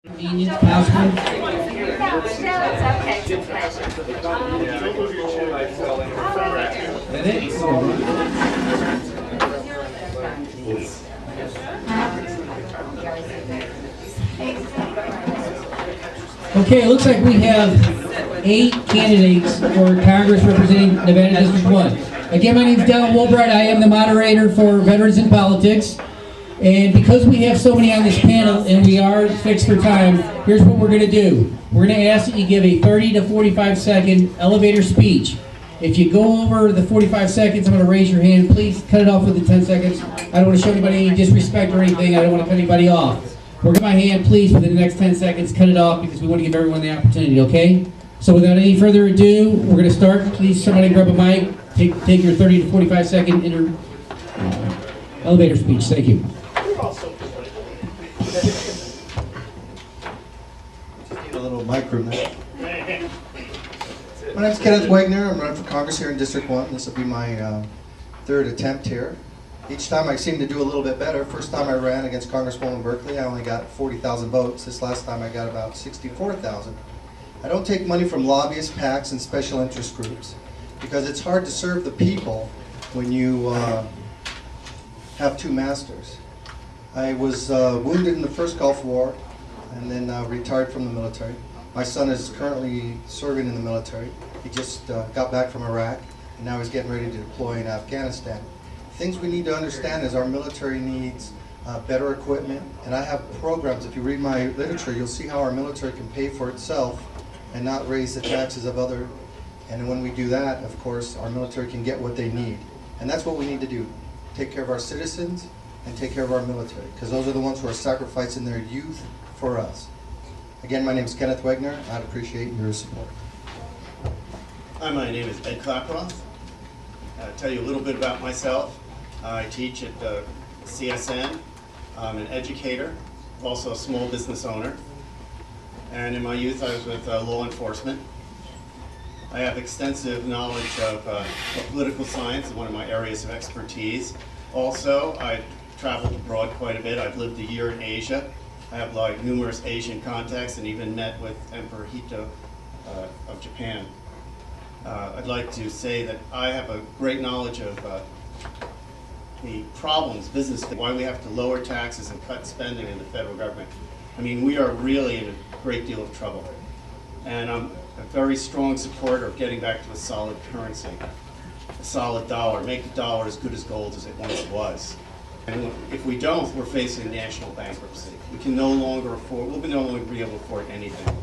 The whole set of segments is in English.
Convenience, Councilman. No, it's okay. It's a pleasure. That it? Okay, it looks like we have 8 candidates for Congress representing Nevada District 1. Again, my name is Dallin Woolbright. I am the moderator for Veterans in Politics. And because we have so many on this panel and we are fixed for time, here's what we're going to do. We're going to ask that you give a 30 to 45 second elevator speech. If you go over the 45 seconds, I'm going to raise your hand. Please cut it off within 10 seconds. I don't want to show anybody any disrespect or anything. I don't want to cut anybody off. We're going to my hand, please, within the next 10 seconds, cut it off because we want to give everyone the opportunity, okay? So without any further ado, we're going to start. Please, somebody grab a mic. Take your 30 to 45 second elevator speech. Thank you. Need a little micro now. My name's Kenneth Wagner. I'm running for Congress here in District 1. This will be my third attempt here. Each time I seem to do a little bit better. First time I ran against Congresswoman Berkeley, I only got 40,000 votes. This last time I got about 64,000. I don't take money from lobbyists, PACs, and special interest groups because it's hard to serve the people when you have two masters. I was wounded in the first Gulf War and then retired from the military. My son is currently serving in the military. He just got back from Iraq and now he's getting ready to deploy in Afghanistan. Things we need to understand is our military needs better equipment, and I have programs. If you read my literature, you'll see how our military can pay for itself and not raise the taxes of other. And when we do that, of course, our military can get what they need. And that's what we need to do. Take care of our citizens and take care of our military, because those are the ones who are sacrificing their youth for us. Again, my name is Kenneth Wagner. I'd appreciate your support. Hi, my name is Ed Klaproth. I'll tell you a little bit about myself. I teach at CSN. I'm an educator, also a small business owner. And in my youth, I was with law enforcement. I have extensive knowledge of political science, one of my areas of expertise. Also, I've traveled abroad quite a bit. I've lived a year in Asia. I have numerous Asian contacts and even met with Emperor Hito of Japan. I'd like to say that I have a great knowledge of the problems, business, why we have to lower taxes and cut spending in the federal government. I mean, we are really in a great deal of trouble. And I'm a very strong supporter of getting back to a solid currency, a solid dollar, make the dollar as good as gold as it once was. And if we don't, we're facing national bankruptcy. We can no longer afford, we'll no longer be able to afford anything.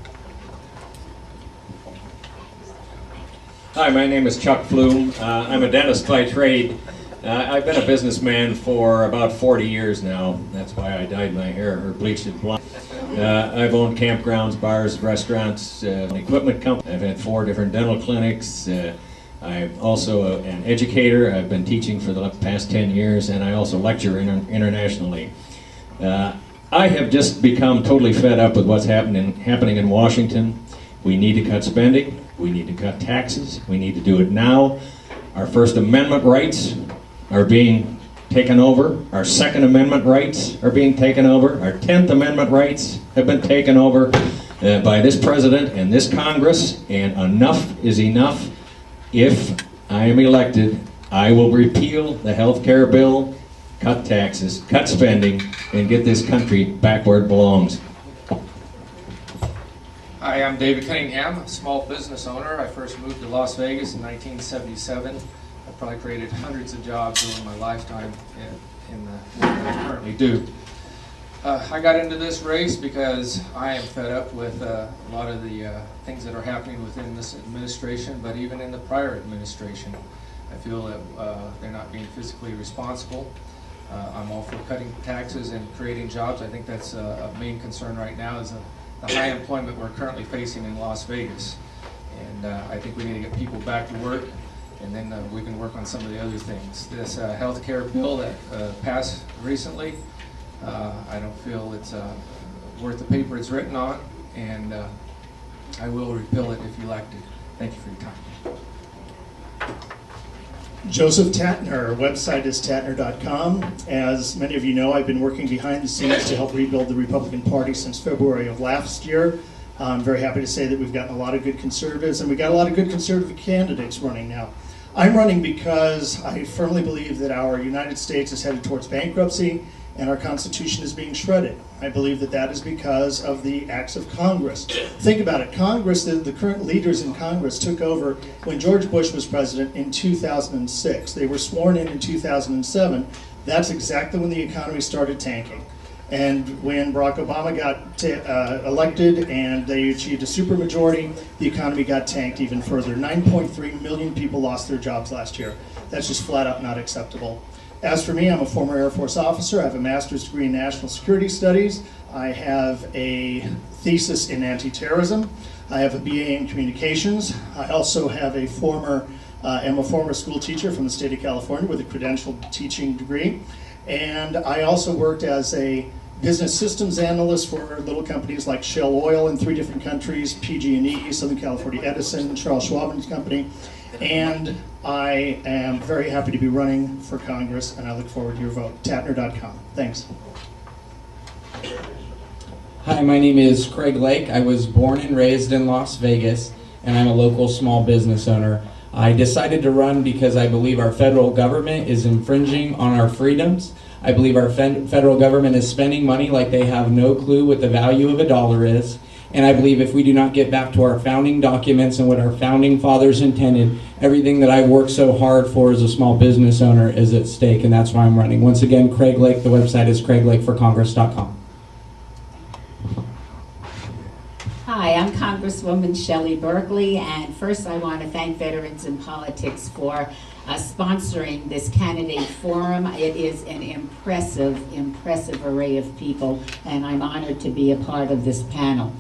Hi, my name is Chuck Flume. I'm a dentist by trade. I've been a businessman for about 40 years now. That's why I dyed my hair or bleached it blonde. I've owned campgrounds, bars, restaurants, an equipment company. I've had 4 different dental clinics. I'm also an educator. I've been teaching for the past 10 years, and I also lecture internationally. I have just become totally fed up with what's happening in Washington. We need to cut spending. We need to cut taxes. We need to do it now. Our First Amendment rights are being taken over. Our Second Amendment rights are being taken over. Our 10th Amendment rights have been taken over by this president and this Congress, and enough is enough. If I am elected, I will repeal the health care bill, cut taxes, cut spending, and get this country back where it belongs. Hi, I'm David Cunningham, a small business owner. I first moved to Las Vegas in 1977. I probably created hundreds of jobs over my lifetime in the work that I currently do. I got into this race because I am fed up with a lot of the things that are happening within this administration, but even in the prior administration. I feel that they're not being fiscally responsible. I'm all for cutting taxes and creating jobs. I think that's a main concern right now is the high employment we're currently facing in Las Vegas. And I think we need to get people back to work, and then we can work on some of the other things. This health care bill that passed recently, I don't feel it's worth the paper it's written on, and I will repeal it if elected. Thank you for your time. Joseph Tatner. Our website is tatner.com. As many of you know, I've been working behind the scenes to help rebuild the Republican Party since February of last year. I'm very happy to say that we've gotten a lot of good conservatives, and we've got a lot of good conservative candidates running now. I'm running because I firmly believe that our United States is headed towards bankruptcy and our Constitution is being shredded. I believe that that is because of the acts of Congress. Think about it. Congress, the current leaders in Congress took over when George Bush was president in 2006. They were sworn in 2007. That's exactly when the economy started tanking. And when Barack Obama got elected and they achieved a supermajority, the economy got tanked even further. 9.3 million people lost their jobs last year. That's just flat out not acceptable. As for me, I'm a former Air Force officer. I have a master's degree in national security studies. I have a thesis in anti-terrorism. I have a BA in communications. I also have am a former school teacher from the state of California with a credentialed teaching degree. And I also worked as a business systems analyst for little companies like Shell Oil in 3 different countries, PG&E, Southern California Edison, Charles Schwab and Company. And I am very happy to be running for Congress, and I look forward to your vote. Tatner.com. Thanks. Hi, my name is Craig Lake. I was born and raised in Las Vegas, and I'm a local small business owner. I decided to run because I believe our federal government is infringing on our freedoms. I believe our federal government is spending money like they have no clue what the value of a dollar is. And I believe if we do not get back to our founding documents and what our founding fathers intended, everything that I've worked so hard for as a small business owner is at stake, and that's why I'm running. Once again, Craig Lake. The website is craiglake4congress.com. Hi, I'm Congresswoman Shelley Berkeley, and first I want to thank Veterans in Politics for sponsoring this candidate forum. It is an impressive array of people, and I'm honored to be a part of this panel.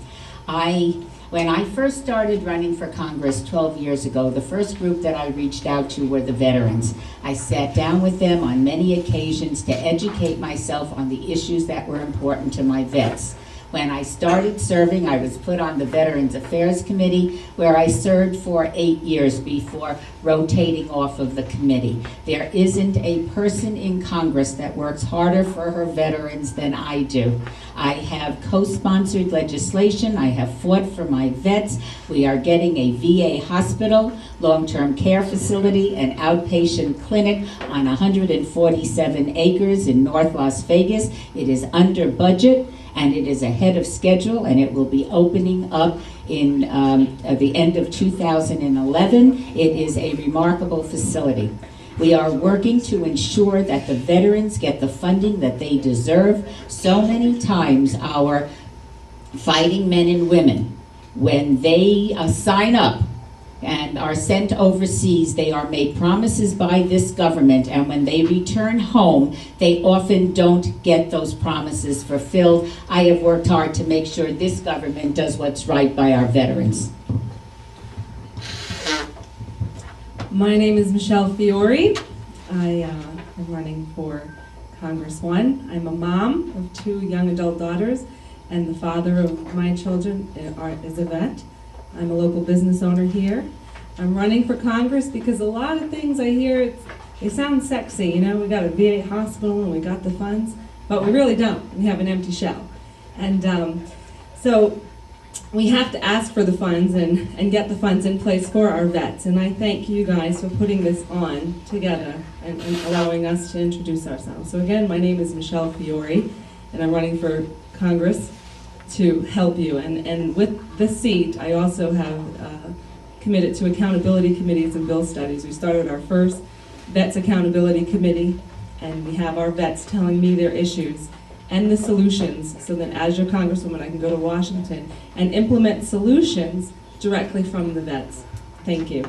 When I first started running for Congress 12 years ago, the first group that I reached out to were the veterans. I sat down with them on many occasions to educate myself on the issues that were important to my vets. When I started serving, I was put on the Veterans Affairs Committee, where I served for 8 years before rotating off of the committee. There isn't a person in Congress that works harder for her veterans than I do. I have co-sponsored legislation. I have fought for my vets. We are getting a VA hospital, long-term care facility, and outpatient clinic on 147 acres in North Las Vegas. It is under budget, and it is ahead of schedule, and it will be opening up in the end of 2011. It is a remarkable facility. We are working to ensure that the veterans get the funding that they deserve. So many times our fighting men and women, when they sign up and are sent overseas, they are made promises by this government, and when they return home, they often don't get those promises fulfilled. I have worked hard to make sure this government does what's right by our veterans. My name is Michelle Fiore. I am running for Congress 1. I'm a mom of 2 young adult daughters, and the father of my children is a vet. I'm a local business owner here. I'm running for Congress because a lot of things I hear, they sound sexy. You know, we got a VA hospital and we got the funds, but we really don't. We have an empty shell. And so we have to ask for the funds and get the funds in place for our vets. And I thank you guys for putting this on together and allowing us to introduce ourselves. So again, my name is Michelle Fiore, and I'm running for Congress to help you. And with this seat, I also have committed to accountability committees and bill studies. We started our first Vets Accountability Committee, and we have our vets telling me their issues and the solutions, so that as your Congresswoman, I can go to Washington and implement solutions directly from the vets. Thank you.